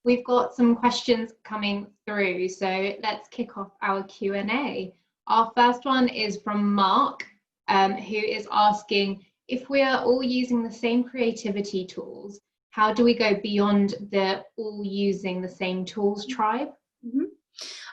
We've got some questions coming through, so let's kick off our Q&A. Our first one is from Mark, who is asking, if we are all using the same creativity tools, how do we go beyond the all using the same tools tribe? Mm-hmm.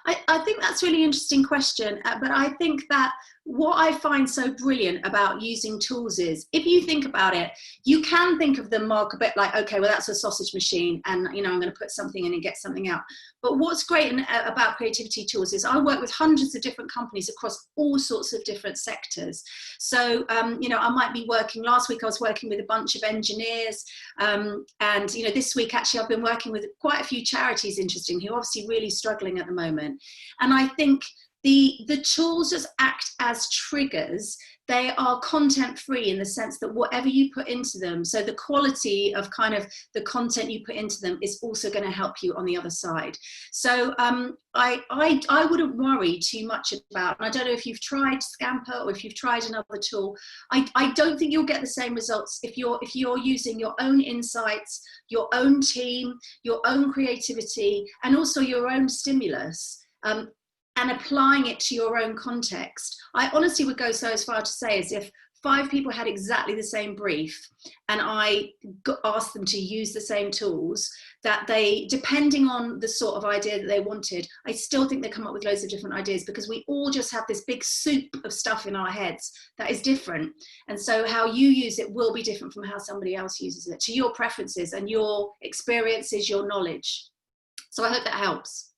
I think that's a really interesting question, but I think that what I find so brilliant about using tools is, if you think about it, you can think of them, Mark, a bit like, okay, well, that's a sausage machine and, you know, I'm going to put something in and get something out. But what's great about creativity tools is I work with hundreds of different companies across all sorts of different sectors. So, you know, I might be working, last week I was working with a bunch of engineers, and, you know, this week actually I've been working with quite a few charities, interesting, who are obviously really struggling at the moment. And I think the tools just act as triggers. They are content free in the sense that whatever you put into them, so the quality of kind of the content you put into them is also going to help you on the other side. So I wouldn't worry too much about, and I don't know if you've tried Scamper or if you've tried another tool, I don't think you'll get the same results if you're using your own insights, your own team, your own creativity, and also your own stimulus. And applying it to your own context. I honestly would go so as far to say as if 5 people had exactly the same brief and I asked them to use the same tools, that they, depending on the sort of idea that they wanted, I still think they come up with loads of different ideas, because we all just have this big soup of stuff in our heads that is different. And so how you use it will be different from how somebody else uses it, to your preferences and your experiences, your knowledge. So I hope that helps.